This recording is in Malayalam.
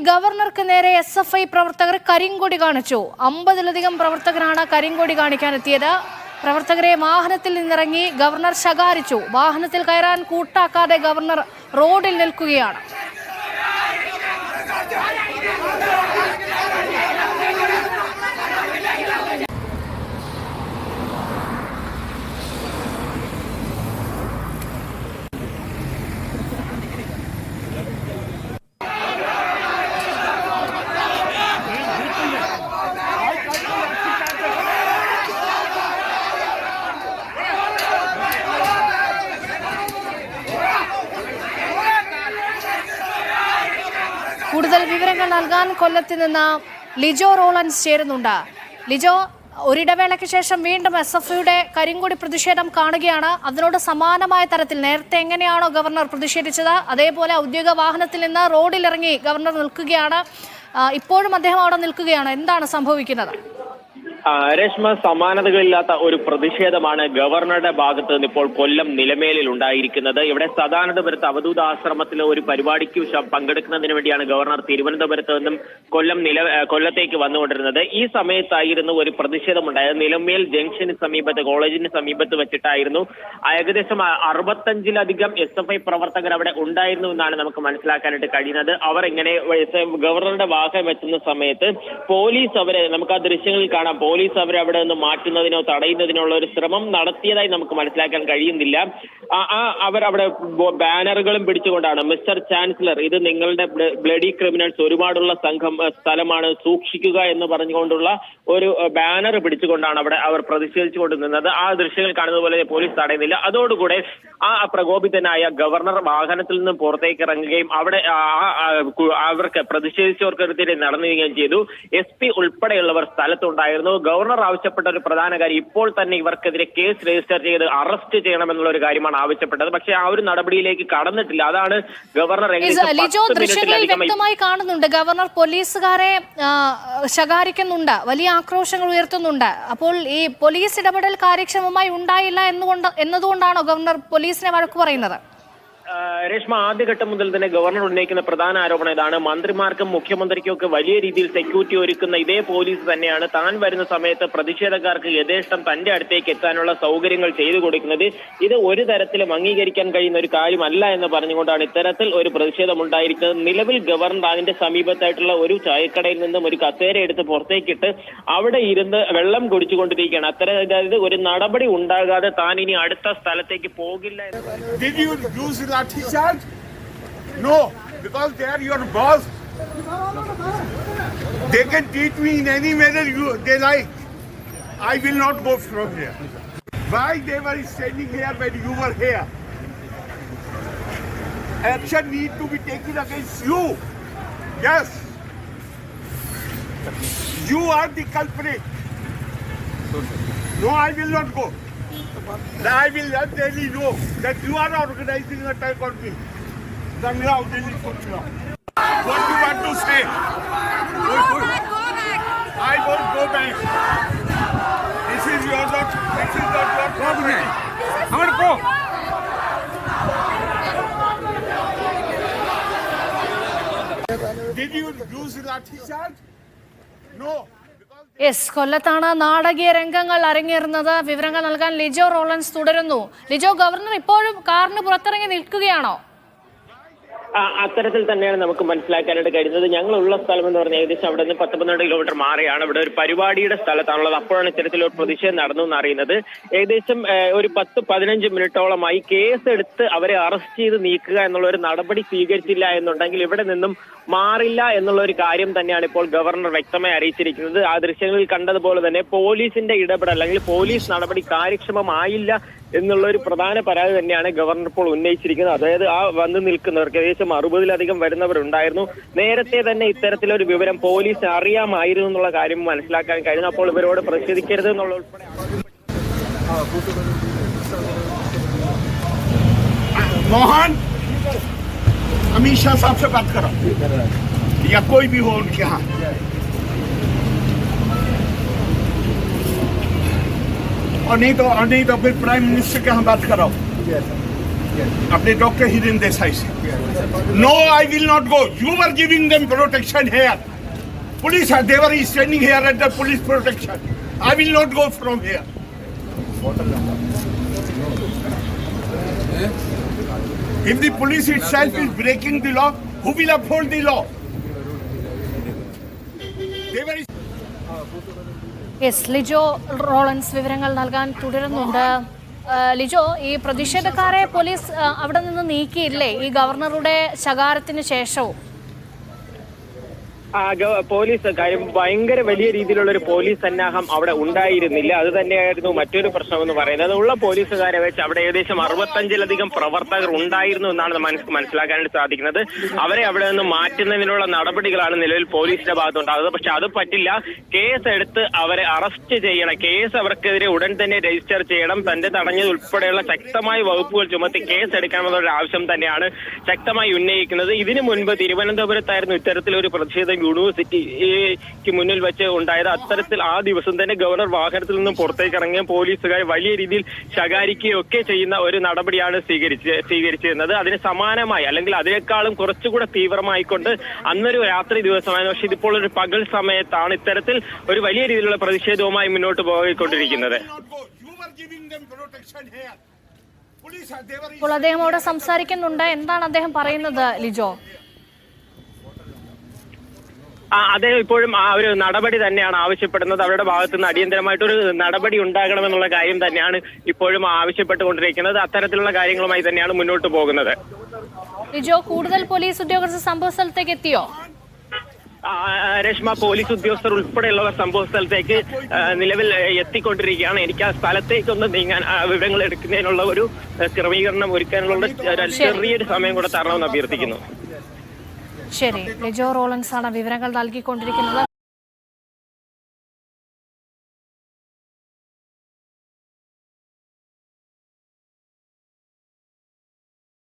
ഗവർണർക്ക് നേരെ SFI പ്രവർത്തകർ കരിങ്കൊടി കാണിച്ചു. 50-ലധികം പ്രവർത്തകരാണ് കരിങ്കൊടി കാണിക്കാനെത്തിയത്. പ്രവർത്തകരെ വാഹനത്തിൽ നിന്നിറങ്ങി ഗവർണർ ശകാരിച്ചു. വാഹനത്തിൽ കയറാൻ കൂട്ടാക്കാതെ ഗവർണർ റോഡിൽ നിൽക്കുകയാണ്. കൂടുതൽ വിവരങ്ങൾ നൽകാൻ കൊല്ലത്ത് നിന്ന് ലിജോ റോളൻസ് ചേരുന്നുണ്ട്. ലിജോ, ഒരിടവേളയ്ക്ക് ശേഷം വീണ്ടും SFIയുടെ കരിങ്കൊടി പ്രതിഷേധം കാണുകയാണ്. അതിനോട് സമാനമായ തരത്തിൽ നേരത്തെ എങ്ങനെയാണോ ഗവർണർ പ്രതിഷേധിച്ചത്, അതേപോലെ ഔദ്യോഗിക വാഹനത്തിൽ നിന്ന് റോഡിലിറങ്ങി ഗവർണർ നിൽക്കുകയാണ്. ഇപ്പോഴും അദ്ദേഹം അവിടെ നിൽക്കുകയാണ്. എന്താണ് സംഭവിക്കുന്നത്? രേഷ്മ, സമാനതകളില്ലാത്ത ഒരു പ്രതിഷേധമാണ് ഗവർണറുടെ ഭാഗത്ത് നിന്ന് ഇപ്പോൾ കൊല്ലം നിലമേലിൽ ഉണ്ടായിരിക്കുന്നത്. ഇവിടെ സദാനന്ദപുരത്ത് അവധൂത ആശ്രമത്തിലെ ഒരു പരിപാടിക്ക് പങ്കെടുക്കുന്നതിന് വേണ്ടിയാണ് ഗവർണർ തിരുവനന്തപുരത്ത് നിന്നും കൊല്ലത്തേക്ക് വന്നുകൊണ്ടിരുന്നത്. ഈ സമയത്തായിരുന്നു ഒരു പ്രതിഷേധമുണ്ടായത്. നിലമേൽ ജംഗ്ഷന് സമീപത്ത്, കോളേജിന് സമീപത്ത് വെച്ചിട്ടായിരുന്നു. ഏകദേശം 65-ലധികം SFI പ്രവർത്തകർ അവിടെ ഉണ്ടായിരുന്നു എന്നാണ് നമുക്ക് മനസ്സിലാക്കാനായിട്ട് കഴിയുന്നത്. അവർ ഇങ്ങനെ ഗവർണറുടെ വാഹനം എത്തുന്ന സമയത്ത് പോലീസ് അവരെ, നമുക്ക് ആ ദൃശ്യങ്ങളിൽ കാണാം, പോലീസ് അവരെ അവിടെ നിന്ന് മാറ്റുന്നതിനോ തടയുന്നതിനുള്ള ഒരു ശ്രമം നടത്തിയതായി നമുക്ക് മനസ്സിലാക്കാൻ കഴിയുന്നില്ല. അവരവിടെ ബാനറുകളും പിടിച്ചുകൊണ്ടാണ് മിസ്റ്റർ ചാൻസലർ, ഇത് നിങ്ങളുടെ ബ്ലഡി ക്രിമിനൽസ് ഒരുപാടുള്ള സ്ഥലമാണ്, സൂക്ഷിക്കുക എന്ന് പറഞ്ഞുകൊണ്ടുള്ള ഒരു ബാനർ പിടിച്ചുകൊണ്ടാണ് അവിടെ അവർ പ്രതിഷേധിച്ചുകൊണ്ട് നിന്നത്. ആ ദൃശ്യങ്ങൾ കാണുന്നത് പോലെ പോലീസ് തടയുന്നില്ല. അതോടുകൂടെ ആ പ്രകോപിതനായ ഗവർണർ വാഹനത്തിൽ നിന്നും പുറത്തേക്ക് ഇറങ്ങുകയും അവിടെ അവർക്ക് പ്രതിഷേധിച്ചവർക്കെതിരെ നടന്നുകയും ചെയ്തു. SP ഉൾപ്പെടെയുള്ളവർ സ്ഥലത്തുണ്ടായിരുന്നു. ഗവർണർ ആവശ്യപ്പെട്ട ഒരു പ്രധാന കാര്യം, ഇപ്പോൾ തന്നെ ഇവർക്കെതിരെ കേസ് രജിസ്റ്റർ ചെയ്ത് അറസ്റ്റ് ചെയ്യണമെന്നുള്ള ഒരു കാര്യമാണ് ആവശ്യപ്പെട്ടത്. പക്ഷേ ആ ഒരു നടപടിയിലേക്ക് കടന്നിട്ടില്ല. അതാണ് ഗവർണർ വ്യക്തമായി കാണുന്നുണ്ട്. ഗവർണർ പോലീസുകാരെ ശകാരിക്കുന്നുണ്ട്, വലിയ ആക്രോശങ്ങൾ ഉയർത്തുന്നുണ്ട്. അപ്പോൾ ഈ പോലീസ് ഇടപെടൽ കാര്യക്ഷമമായി ഉണ്ടായില്ല എന്നതുകൊണ്ടാണോ ഗവർണർ പോലീസിനെ വഴക്കു പറയുന്നത്? രേഷ്മ, ആദ്യഘട്ടം മുതൽ തന്നെ ഗവർണർ ഉന്നയിക്കുന്ന പ്രധാന ആരോപണം ഇതാണ്. മന്ത്രിമാർക്കും മുഖ്യമന്ത്രിക്കും ഒക്കെ വലിയ രീതിയിൽ സെക്യൂരിറ്റി ഒരുക്കുന്ന ഇതേ പോലീസ് തന്നെയാണ് താൻ വരുന്ന സമയത്ത് പ്രതിഷേധക്കാർക്ക് യഥേഷ്ടം തന്റെ അടുത്തേക്ക് എത്താനുള്ള സൗകര്യങ്ങൾ ചെയ്തു കൊടുക്കുന്നത്. ഇത് ഒരു തരത്തിലും അംഗീകരിക്കാൻ കഴിയുന്ന ഒരു കാര്യമല്ല എന്ന് പറഞ്ഞുകൊണ്ടാണ് ഇത്തരത്തിൽ ഒരു പ്രതിഷേധം ഉണ്ടായിരിക്കുന്നത്. നിലവിൽ ഗവർണർ അതിന്റെ സമീപത്തായിട്ടുള്ള ഒരു ചായക്കടയിൽ നിന്നും ഒരു കസേര എടുത്ത് പുറത്തേക്കിട്ട് അവിടെ ഇരുന്ന് വെള്ളം കുടിച്ചുകൊണ്ടിരിക്കുകയാണ്. അതായത് ഒരു നടപടി ഉണ്ടാകാതെ താൻ ഇനി അടുത്ത സ്ഥലത്തേക്ക് പോകില്ല. Lathi charge? No, because they are your boss. They can treat me in any manner they like. I will not go from here. Why they were standing here when you were here? Action need to be taken against you. Yes. You are the culprit. No, I will not go. I will let Delhi know that you are organizing an attack on me. Come now, Delhi, come now. What do you want to say? Go back. I won't go back. This is not your property. I want to go. Did you use lathi charge? No. കൊല്ലത്താണ് നാടകീയ രംഗങ്ങൾ അരങ്ങേറുന്നത്. വിവരങ്ങൾ നൽകാൻ ലിജോ റോളൻസ് തുടരുന്നു. ലിജോ, ഗവർണർ ഇപ്പോഴും കാറിന് പുറത്തിറങ്ങി നിൽക്കുകയാണോ? അത്തരത്തിൽ തന്നെയാണ് നമുക്ക് മനസ്സിലാക്കാനായിട്ട് കഴിയുന്നത്. ഞങ്ങളുള്ള സ്ഥലം എന്ന് പറഞ്ഞാൽ ഏകദേശം അവിടെ നിന്ന് 10-12 കിലോമീറ്റർ മാറിയാണ്. ഇവിടെ ഒരു പരിപാടിയുടെ സ്ഥലത്താണുള്ളത്. അപ്പോഴാണ് ഇത്തരത്തിലൊരു പ്രതിഷേധം നടന്നു എന്നറിയുന്നത്. ഏകദേശം ഒരു 10-15 മിനിറ്റോളമായി കേസ് എടുത്ത് അവരെ അറസ്റ്റ് ചെയ്ത് നീക്കുക എന്നുള്ള ഒരു നടപടി സ്വീകരിച്ചില്ല എന്നുണ്ടെങ്കിൽ ഇവിടെ നിന്നും മാറില്ല എന്നുള്ള ഒരു കാര്യം തന്നെയാണ് ഇപ്പോൾ ഗവർണർ വ്യക്തമായി അറിയിച്ചിരിക്കുന്നത്. ആ ദൃശ്യങ്ങളിൽ കണ്ടതുപോലെ തന്നെ പോലീസിന്റെ ഇടപെടൽ അല്ലെങ്കിൽ പോലീസ് നടപടി കാര്യക്ഷമമായില്ല എന്നുള്ള ഒരു പ്രധാന പരാതി തന്നെയാണ് ഗവർണർ ഇപ്പോൾ ഉന്നയിച്ചിരിക്കുന്നത്. അതായത് ആ വന്ന് നിൽക്കുന്നവർക്ക് ഏകദേശം 60-ലധികം വരുന്നവരുണ്ടായിരുന്നു. നേരത്തെ തന്നെ ഇത്തരത്തിലൊരു വിവരം പോലീസ് അറിയാമായിരുന്നു എന്നുള്ള കാര്യം മനസ്സിലാക്കാൻ കഴിയുന്നു. അപ്പോൾ ഇവരോട് പ്രതിഷേധിക്കരുത് എന്നുള്ള ഉൾപ്പെടെ मोहन अमित शाह साहब से बात करो या कोई भी हो उनके यहाँ. और नहीं तो फिर प्राइम मिनिस्टर के यहाँ बात कराओ. अपने डॉक्टर हिरेन देसाई से. No, I will not go. You were giving them protection here. Police, they were standing here at the police protection. I will not go from here. If the police itself is breaking the law, who will uphold the law? They were. Yes, Lijo Rollins വിവരങ്ങൾ നൽകാൻ തുടരുന്നുണ്ട്. ലിജോ, ഈ പ്രതിഷേധക്കാരെ പോലീസ് അവിടെ നിന്ന് നീക്കിയില്ലേ ഈ ഗവർണറുടെ ശകാരത്തിന് ശേഷവും? പോലീസ് കാര്യം ഭയങ്കര വലിയ രീതിയിലുള്ള ഒരു പോലീസ് സന്നാഹം അവിടെ ഉണ്ടായിരുന്നില്ല. അത് തന്നെയായിരുന്നു മറ്റൊരു പ്രശ്നമെന്ന് പറയുന്നത്. ഉള്ള പോലീസുകാരെ വെച്ച് അവിടെ ഏകദേശം 65-ലധികം പ്രവർത്തകർ ഉണ്ടായിരുന്നു എന്നാണ് മനസ്സിലാക്കാനായിട്ട് സാധിക്കുന്നത്. അവരെ അവിടെ നിന്ന് മാറ്റുന്നതിനുള്ള നടപടികളാണ് നിലവിൽ പോലീസിന്റെ ഭാഗത്തുണ്ടാകുന്നത്. പക്ഷെ അത് പറ്റില്ല. കേസ് എടുത്ത് അവരെ അറസ്റ്റ് ചെയ്യണം. കേസ് അവർക്കെതിരെ ഉടൻ തന്നെ രജിസ്റ്റർ ചെയ്യണം. തന്നെ തടഞ്ഞത് ഉൾപ്പെടെയുള്ള ശക്തമായ വകുപ്പുകൾ ചുമത്തി കേസ് എടുക്കണമെന്നുള്ള ആവശ്യം തന്നെയാണ് ശക്തമായി ഉന്നയിക്കുന്നത്. ഇതിനു മുൻപ് തിരുവനന്തപുരത്തായിരുന്നു ഇത്തരത്തിലൊരു പ്രതിഷേധം യൂണിവേഴ്സിറ്റിക്ക് മുന്നിൽ വെച്ച് ഉണ്ടായത്. അത്തരത്തിൽ ആ ദിവസം തന്നെ ഗവർണർ വാഹനത്തിൽ നിന്നും പുറത്തേക്ക് ഇറങ്ങിയ പോലീസുകാർ വലിയ രീതിയിൽ ശകാരിക്കുകയൊക്കെ ചെയ്യുന്ന ഒരു നടപടിയാണ് സ്വീകരിച്ചിരുന്നത്. അതിന് സമാനമായി അല്ലെങ്കിൽ അതിനേക്കാളും കുറച്ചുകൂടെ തീവ്രമായിക്കൊണ്ട് അന്നൊരു രാത്രി ദിവസമായിരുന്നു. പക്ഷെ ഇതിപ്പോൾ ഒരു പകൽ സമയത്താണ് ഇത്തരത്തിൽ ഒരു വലിയ രീതിയിലുള്ള പ്രതിഷേധവുമായി മുന്നോട്ട് പോയിക്കൊണ്ടിരിക്കുന്നത്. ഇപ്പോൾ അദ്ദേഹം അവിടെ സംസാരിക്കുന്നുണ്ട്. എന്താണ് അദ്ദേഹം പറയുന്നത് ലിജോ? അദ്ദേഹം ഇപ്പോഴും ആ ഒരു നടപടി തന്നെയാണ് ആവശ്യപ്പെടുന്നത്. അവരുടെ ഭാഗത്തു നിന്ന് അടിയന്തരമായിട്ടൊരു നടപടി ഉണ്ടാകണമെന്നുള്ള കാര്യം തന്നെയാണ് ഇപ്പോഴും ആവശ്യപ്പെട്ടുകൊണ്ടിരിക്കുന്നത്. അത്തരത്തിലുള്ള കാര്യങ്ങളുമായി തന്നെയാണ് മുന്നോട്ട് പോകുന്നത്. ലിജോ, കൂടുതൽ പോലീസ് ഉദ്യോഗസ്ഥർ സംഭവ സ്ഥലത്തേക്ക് എത്തിയോ? രേഷ്മ, പോലീസ് ഉദ്യോഗസ്ഥർ ഉൾപ്പെടെയുള്ളവർ സംഭവ സ്ഥലത്തേക്ക് നിലവിൽ എത്തിക്കൊണ്ടിരിക്കുകയാണ്. എനിക്ക് ആ സ്ഥലത്തേക്കൊന്ന് നീങ്ങാൻ വിവരങ്ങൾ എടുക്കുന്നതിനുള്ള ഒരു ക്രമീകരണം ഒരുക്കാനുള്ള ചെറിയൊരു സമയം കൂടെ തരണമെന്ന് അഭ്യർത്ഥിക്കുന്നു. ശരി, ലിജോ റോളൻസ് ആണ് വിവരങ്ങൾ നൽകിക്കൊണ്ടിരിക്കുന്നത്.